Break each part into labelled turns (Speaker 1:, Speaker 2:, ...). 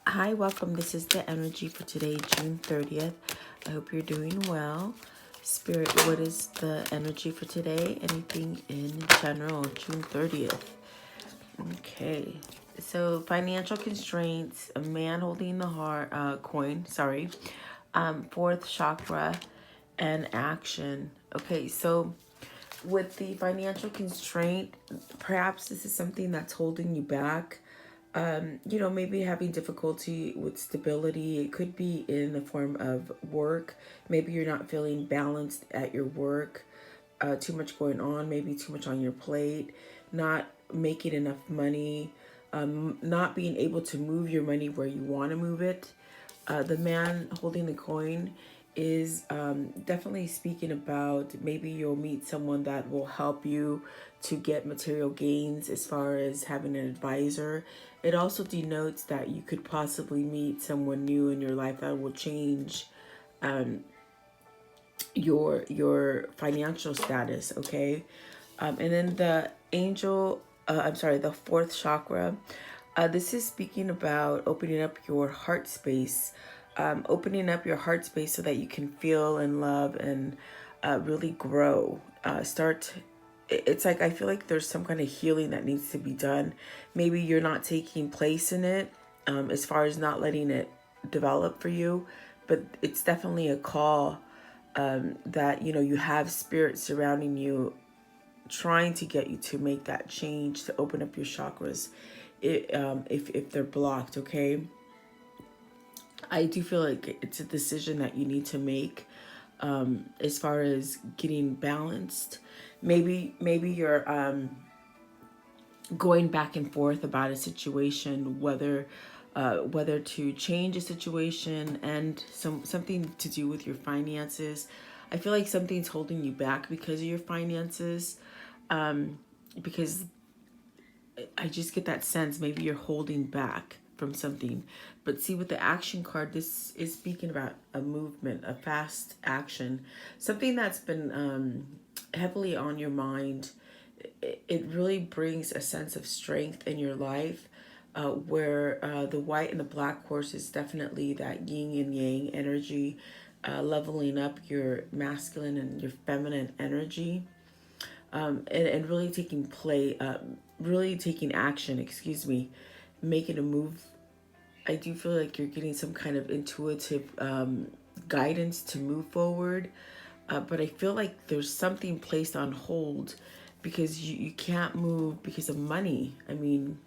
Speaker 1: Hi, welcome. This is the energy for today, June 30th. I hope you're doing well. Spirit, what is the energy for today? Anything in general, June 30th. Okay. So financial constraints, a man holding the heart, coin, sorry. Fourth chakra and action. Okay, so with the financial constraint, perhaps this is something that's holding you back. Maybe having difficulty with stability. It could be in the form of work. Maybe you're not feeling balanced at your work. Too much going on, maybe too much on your plate, not making enough money, not being able to move your money where you want to move it. The man holding the coin is definitely speaking about maybe you'll meet someone that will help you to get material gains as far as having an advisor. It also denotes that you could possibly meet someone new in your life that will change your financial status. Okay. And then the angel, the fourth chakra. This is speaking about opening up your heart space, opening up your heart space so that you can feel and love and really grow. It's like I feel like there's some kind of healing that needs to be done. Maybe you're not taking place in it, as far as not letting it develop for you, but it's definitely a call that you have spirits surrounding you trying to get you to make that change, to open up your chakras if they're blocked. Okay, I do feel like it's a decision that you need to make, as far as getting balanced. Maybe you're going back and forth about a situation, whether to change a situation and something to do with your finances. I feel like something's holding you back because of your finances, because I just get that sense maybe you're holding back from something. But see, with the action card, this is speaking about a movement, a fast action, something that's been heavily on your mind. It really brings a sense of strength in your life, where the white and the black horse is definitely that yin and yang energy, leveling up your masculine and your feminine energy, and really taking action, making a move. I do feel like you're getting some kind of intuitive guidance to move forward, but I feel like there's something placed on hold because you can't move because of money. I mean,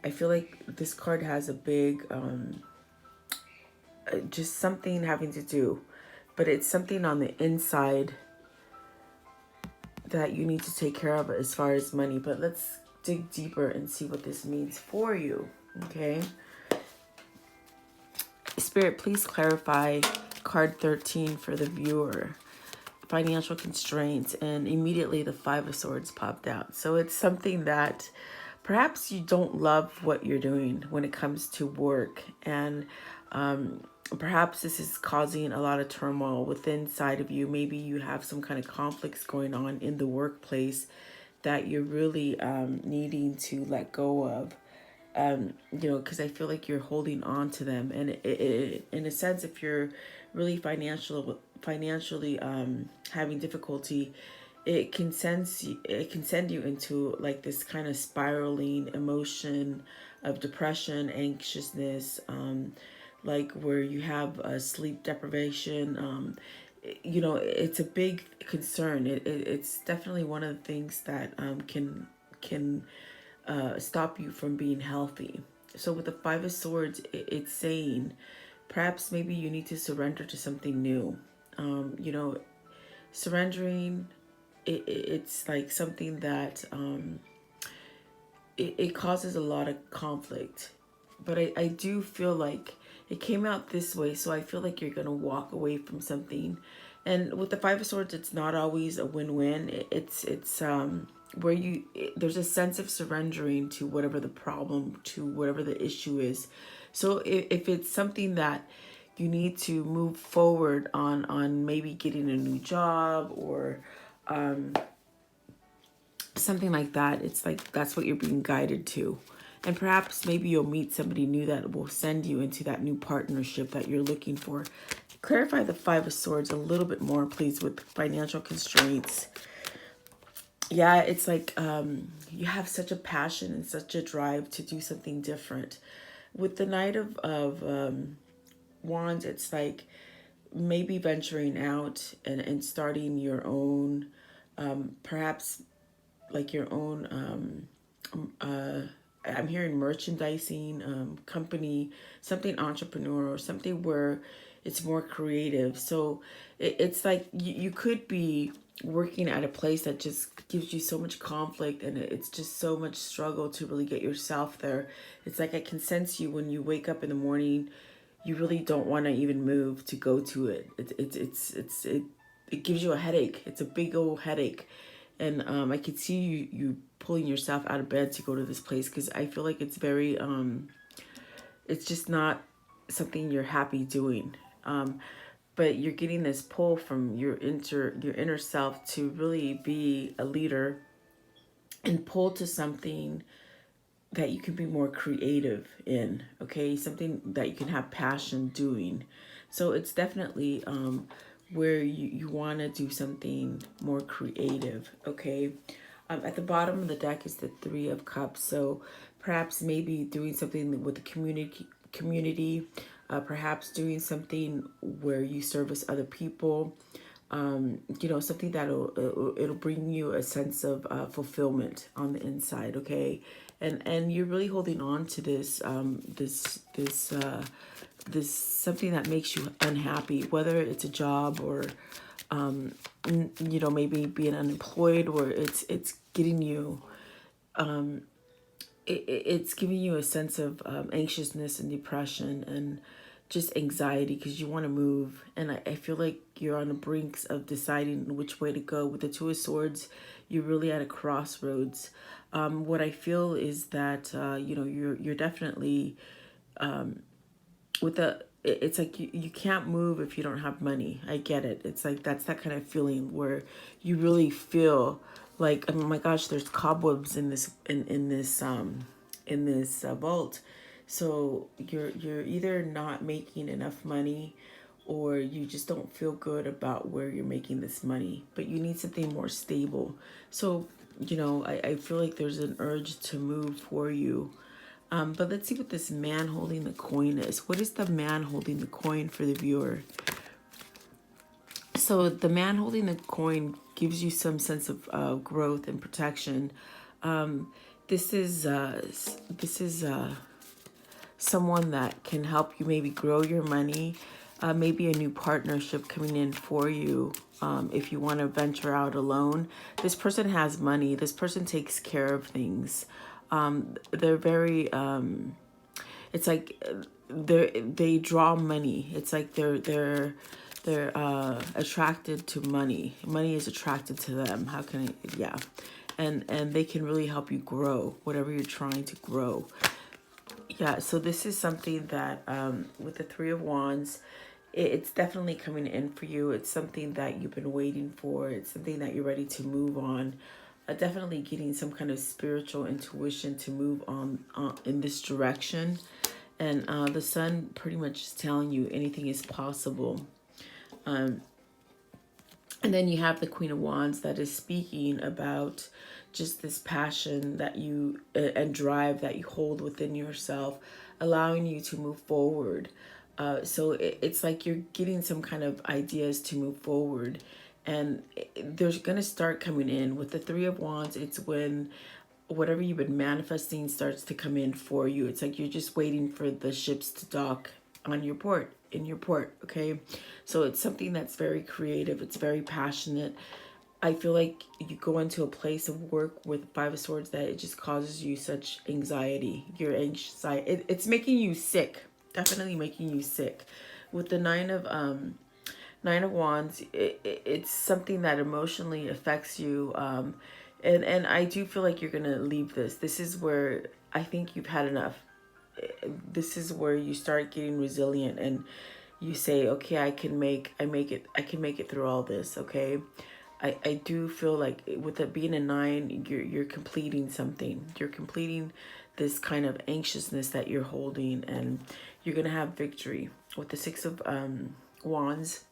Speaker 1: I feel like this card has a big, just something having to do, but it's something on the inside that you need to take care of as far as money. But let's dig deeper and see what this means for you. Okay. Spirit, please clarify card 13 for the viewer. Financial constraints, and immediately the Five of Swords popped out. So it's something that perhaps you don't love what you're doing when it comes to work, and perhaps this is causing a lot of turmoil within inside of you. Maybe you have some kind of conflicts going on in the workplace that you're really needing to let go of. Because I feel like you're holding on to them, and in a sense, if you're really financially having difficulty, it can send you into like this kind of spiraling emotion of depression, anxiousness, like where you have sleep deprivation. It's a big concern. It's definitely one of the things that can stop you from being healthy. So with the Five of Swords, it's saying perhaps maybe you need to surrender to something new. Surrendering, it's like something that it causes a lot of conflict. But I do feel like it came out this way, so I feel like you're going to walk away from something. And with the Five of Swords, it's not always a win-win. It's where there's a sense of surrendering to whatever the problem, to whatever the issue is. So if it's something that you need to move forward on maybe getting a new job or something like that, it's like that's what you're being guided to. And perhaps maybe you'll meet somebody new that will send you into that new partnership that you're looking for. Clarify the Five of Swords a little bit more, please, with financial constraints. Yeah, it's like you have such a passion and such a drive to do something different. With the Knight of Wands, it's like maybe venturing out and starting your own, perhaps like your own, I'm hearing merchandising company, something entrepreneur, or something where it's more creative. So it's like you could be working at a place that just gives you so much conflict, and it's just so much struggle to really get yourself there. It's like I can sense you when you wake up in the morning, you really don't want to even move to go to it. It gives you a headache. It's a big old headache. And I could see you pulling yourself out of bed to go to this place, because I feel like it's very, it's just not something you're happy doing. But you're getting this pull from your inner self to really be a leader and pull to something that you can be more creative in, okay? Something that you can have passion doing. So it's definitely where you want to do something more creative, okay? At the bottom of the deck is the Three of Cups. So perhaps maybe doing something with the community, perhaps doing something where you service other people, you know, something it'll bring you a sense of fulfillment on the inside, okay? And you're really holding on to this this something that makes you unhappy, whether it's a job or you know, maybe being unemployed, or it's getting you it's giving you a sense of anxiousness and depression and just anxiety, because you want to move. And I feel like you're on the brinks of deciding which way to go. With the Two of Swords, you're really at a crossroads. What I feel is that you know, you're definitely with the, it's like you can't move if you don't have money. I get it. It's like that's that kind of feeling where you really feel like, oh my gosh, there's cobwebs in this in this vault. So you're either not making enough money, or you just don't feel good about where you're making this money, but you need something more stable. So, you know, I feel like there's an urge to move for you. But let's see what this man holding the coin is. What is the man holding the coin for the viewer? So the man holding the coin gives you some sense of growth and protection. This is someone that can help you maybe grow your money, maybe a new partnership coming in for you. If you want to venture out alone, this person has money. This person takes care of things. They're very, it's like they draw money. It's like they're attracted to money. Money is attracted to them. How can I, yeah. And they can really help you grow whatever you're trying to grow. Yeah, so this is something that with the Three of Wands, it's definitely coming in for you. It's something that you've been waiting for. It's something that you're ready to move on. Definitely getting some kind of spiritual intuition to move on in this direction. And the sun pretty much is telling you anything is possible. And then you have the Queen of Wands that is speaking about just this passion that you and drive that you hold within yourself, allowing you to move forward. So it's like you're getting some kind of ideas to move forward, and there's going to start coming in. With the Three of Wands, it's when whatever you've been manifesting starts to come in for you. It's like you're just waiting for the ships to dock on your port, in your port, okay? So it's something that's very creative. It's very passionate. I feel like you go into a place of work with Five of Swords that it just causes you such anxiety. You're anxious. It's making you sick. Definitely making you sick. With the Nine of Wands, it's something that emotionally affects you. And I do feel like you're gonna leave this. This is where I think you've had enough. This is where you start getting resilient and you say, okay, I can make it through all this, okay? I do feel like with it being a 9, you're completing something. You're completing this kind of anxiousness that you're holding, and you're going to have victory. With the Six of Wands,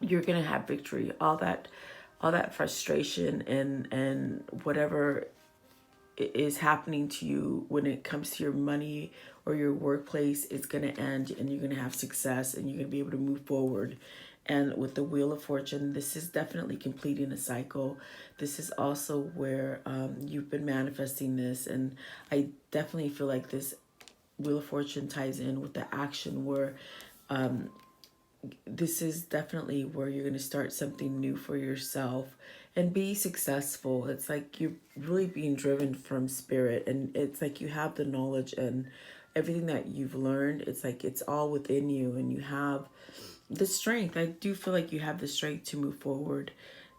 Speaker 1: you're going to have victory. All that frustration and whatever is happening to you when it comes to your money or your workplace, it's going to end, and you're going to have success, and you're going to be able to move forward. And with the Wheel of Fortune, this is definitely completing a cycle. This is also where you've been manifesting this. And I definitely feel like this Wheel of Fortune ties in with the action, where this is definitely where you're going to start something new for yourself and be successful. It's like you're really being driven from spirit, and it's like you have the knowledge and everything that you've learned. It's like it's all within you, and you have the strength. I do feel like you have the strength to move forward.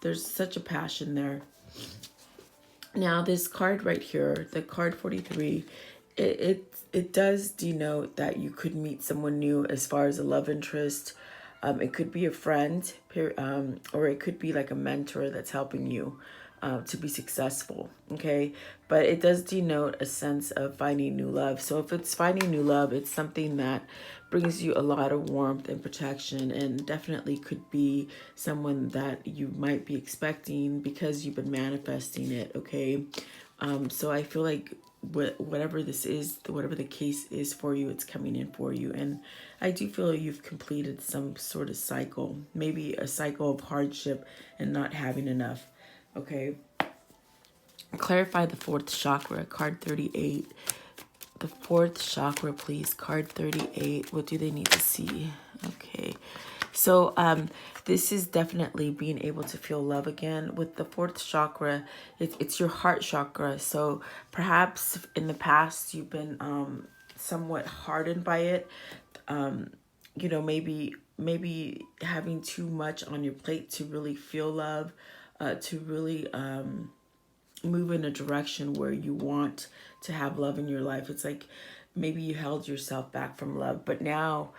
Speaker 1: There's such a passion there. Now, this card right here, the card 43, it does denote that you could meet someone new as far as a love interest. It could be a friend, or it could be like a mentor that's helping you to be successful, okay? But it does denote a sense of finding new love. So if it's finding new love, it's something that brings you a lot of warmth and protection, and definitely could be someone that you might be expecting because you've been manifesting it, okay? So I feel like whatever this is, whatever the case is for you, it's coming in for you. And I do feel you've completed some sort of cycle, maybe a cycle of hardship and not having enough, okay? Clarify the fourth chakra, card 38. The fourth chakra, please, card 38. What do they need to see? Okay. So this is definitely being able to feel love again. With the fourth chakra, it's your heart chakra. So perhaps in the past you've been somewhat hardened by it. You know, maybe having too much on your plate to really feel love, to really move in a direction where you want to have love in your life. It's like maybe you held yourself back from love, but now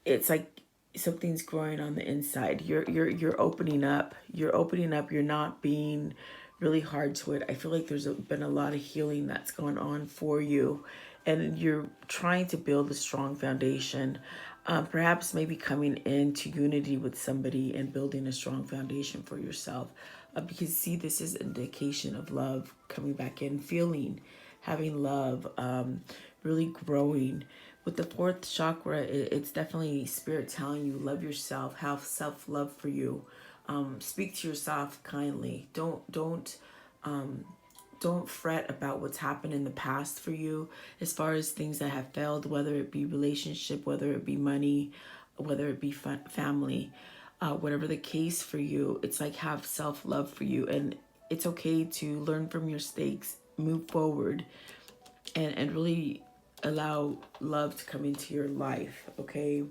Speaker 1: it's like something's growing on the inside. You're opening up. You're opening up. You're not being really hard to it. I feel like there's been a lot of healing that's gone on for you, and you're trying to build a strong foundation. Perhaps maybe coming into unity with somebody and building a strong foundation for yourself. Because see, this is an indication of love coming back in, feeling, having love, really growing. With the fourth chakra, it's definitely spirit telling you, love yourself, have self-love for you. Speak to yourself kindly. Don't fret about what's happened in the past for you, as far as things that have failed, whether it be relationship, whether it be money, whether it be family. Whatever the case for you, it's like have self-love for you, and it's okay to learn from your mistakes, move forward, and really allow love to come into your life, okay?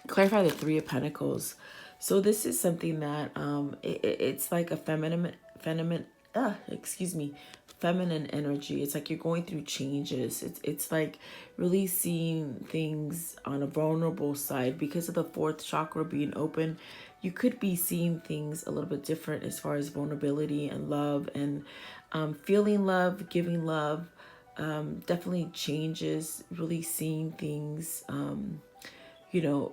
Speaker 1: Clarify the Three of Pentacles. So this is something that it's like a feminine energy. It's like you're going through changes. It's like really seeing things on a vulnerable side because of the fourth chakra being open. You could be seeing things a little bit different as far as vulnerability and love, and feeling love, giving love. Definitely changes, really seeing things,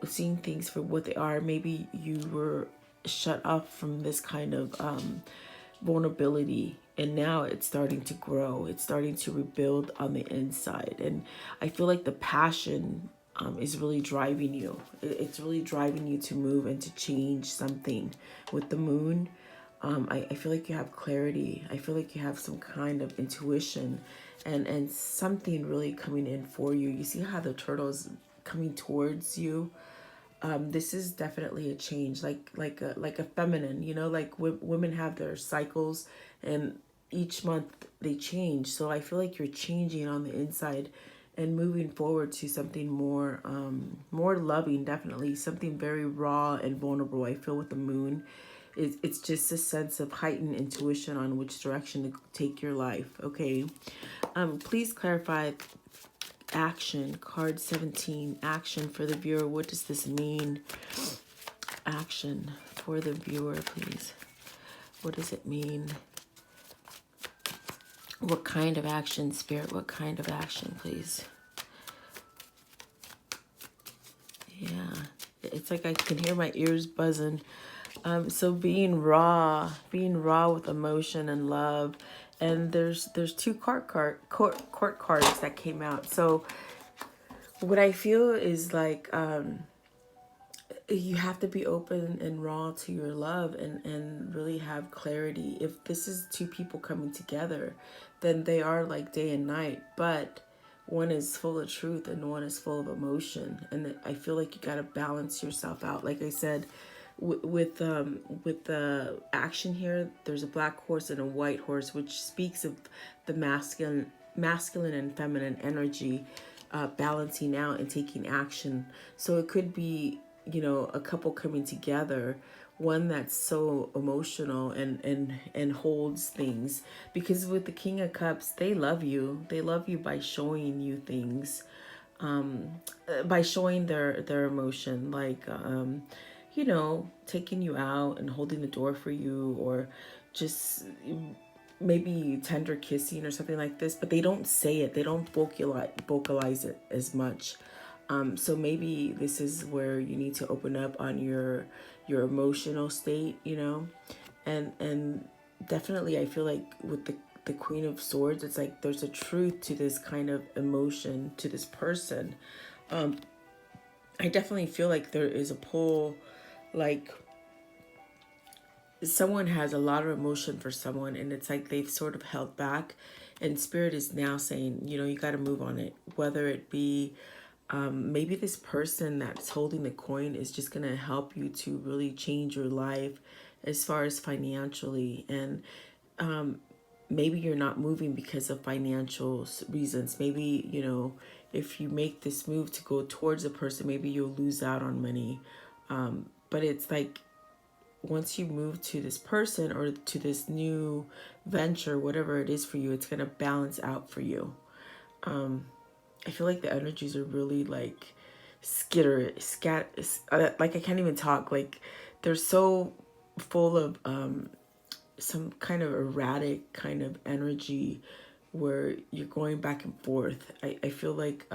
Speaker 1: seeing things for what they are. Maybe you were shut off from this kind of vulnerability, and now it's starting to grow. It's starting to rebuild on the inside. And I feel like the passion is really driving you. It's really driving you to move and to change something. With the moon, I feel like you have clarity. I feel like you have some kind of intuition and something really coming in for you. You see how the turtle's coming towards you? This is definitely a change, like a feminine, like women have their cycles, and each month they change. So I feel like you're changing on the inside and moving forward to something more loving, definitely something very raw and vulnerable. I feel with the moon, it's just a sense of heightened intuition on which direction to take your life, okay? Please clarify action, card 17, action for the viewer. What does this mean? Action for the viewer, please. What does it mean? What kind of action, Spirit? What kind of action, please? Yeah, it's like I can hear my ears buzzing. So being raw with emotion and love, and there's two court cards that came out. So what I feel is like you have to be open and raw to your love, and really have clarity. If this is two people coming together, then they are like day and night, but one is full of truth and one is full of emotion. And I feel like you got to balance yourself out. Like I said, with the action here, there's a black horse and a white horse, which speaks of the masculine and feminine energy balancing out and taking action. So it could be, a couple coming together, one that's so emotional and holds things. Because with the King of Cups, they love you by showing you things, by showing their emotion, like taking you out and holding the door for you, or just maybe tender kissing or something like this. But they don't say it, they don't vocalize it as much. So maybe this is where you need to open up on your emotional state, and definitely I feel like with the Queen of Swords, it's like there's a truth to this kind of emotion to this person. I definitely feel like there is a pull, like someone has a lot of emotion for someone, and it's like they've sort of held back, and Spirit is now saying, you got to move on it, whether it be maybe this person that's holding the coin is just going to help you to really change your life as far as financially. And maybe you're not moving because of financial reasons. Maybe, if you make this move to go towards a person, maybe you'll lose out on money. But it's like once you move to this person or to this new venture, whatever it is for you, it's going to balance out for you. I feel like the energies are really like like I can't even talk. Like they're so full of some kind of erratic kind of energy where you're going back and forth. I feel like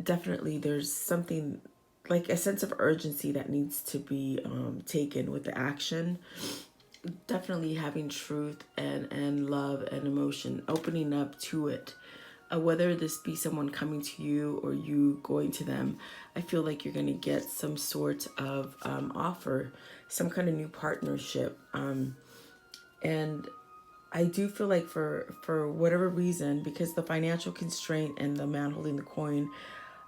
Speaker 1: definitely there's something like a sense of urgency that needs to be taken with the action. Definitely having truth and love and emotion, opening up to it. Whether this be someone coming to you or you going to them, I feel like you're going to get some sort of offer, some kind of new partnership. And I do feel like for whatever reason, because the financial constraint and the man holding the coin,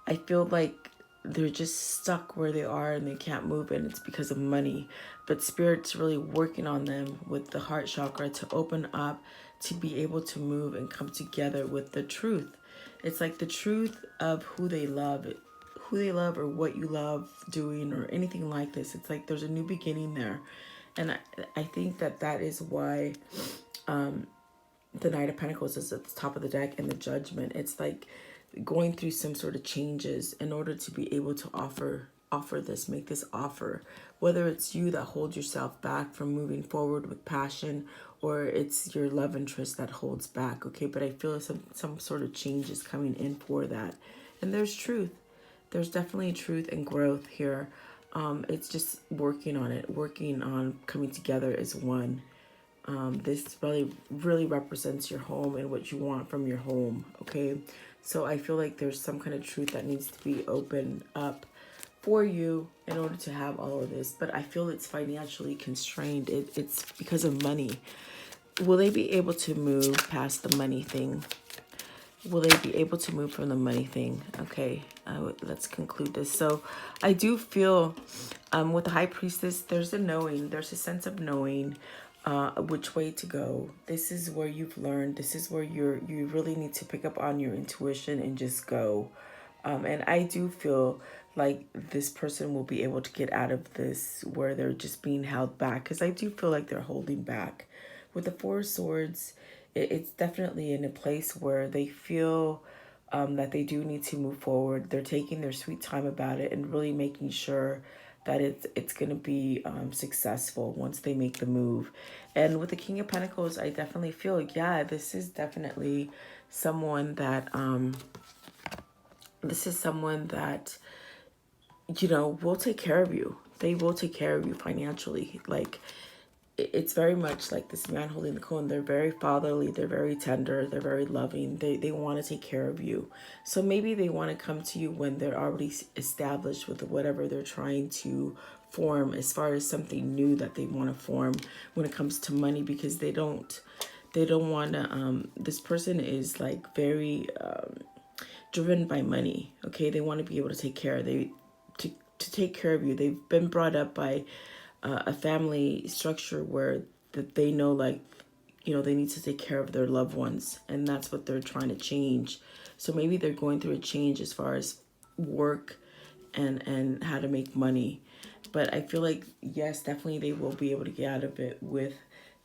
Speaker 1: I feel like they're just stuck where they are and they can't move, and it's because of money. But Spirit's really working on them with the heart chakra to open up, to be able to move and come together with the truth. It's like the truth of who they love or what you love doing or anything like this. It's like there's a new beginning there. And I think that is why the Knight of Pentacles is at the top of the deck, and the Judgment. It's like going through some sort of changes in order to be able to offer this, make this offer, whether it's you that holds yourself back from moving forward with passion, or it's your love interest that holds back. Okay, but I feel some sort of change is coming in for that. And there's truth, there's definitely truth and growth here. It's just working on it, working on coming together as one. This really represents your home and what you want from your home. Okay, so I feel like there's some kind of truth that needs to be opened up for you in order to have all of this. But I feel it's financially constrained. It's because of money. Will they be able to move past the money thing? Will they be able to move from the money thing? Okay, let's conclude this. So I do feel with the High Priestess, there's a knowing. There's a sense of knowing which way to go. This is where you've learned. This is where you really need to pick up on your intuition and just go. And I do feel like this person will be able to get out of this where they're just being held back, because I do feel like they're holding back. With the Four of Swords, it's definitely in a place where they feel that they do need to move forward. They're taking their sweet time about it and really making sure that it's going to be successful once they make the move. And with the King of Pentacles, I definitely feel, yeah, this is definitely someone that will take care of you. They will take care of you financially. Like, it's very much like this man holding the coin. They're very fatherly. They're very tender. They're very loving. They want to take care of you. So maybe they want to come to you when they're already established with whatever they're trying to form, as far as something new that they want to form when it comes to money, because they don't want to, this person is like very driven by money. Okay. They want to be able to take care. To take care of you. They've been brought up by a family structure where that they know, like, they need to take care of their loved ones, and that's what they're trying to change. So maybe they're going through a change as far as work and how to make money. But I feel like, yes, definitely they will be able to get out of it with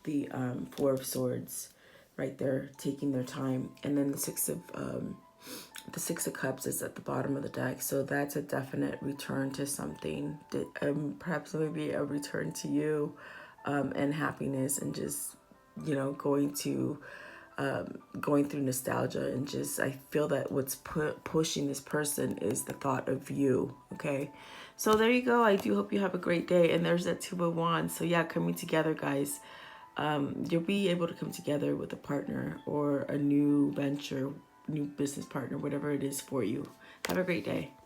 Speaker 1: the Four of Swords right there, taking their time. And then the Six of Cups is at the bottom of the deck. So that's a definite return to something. Perhaps maybe a return to you, and happiness, and just, going through nostalgia. And just, I feel that what's pushing this person is the thought of you. Okay. So there you go. I do hope you have a great day. And there's that Two of Wands. So yeah, coming together, guys. You'll be able to come together with a partner or a new venture, new business partner, whatever it is for you. Have a great day.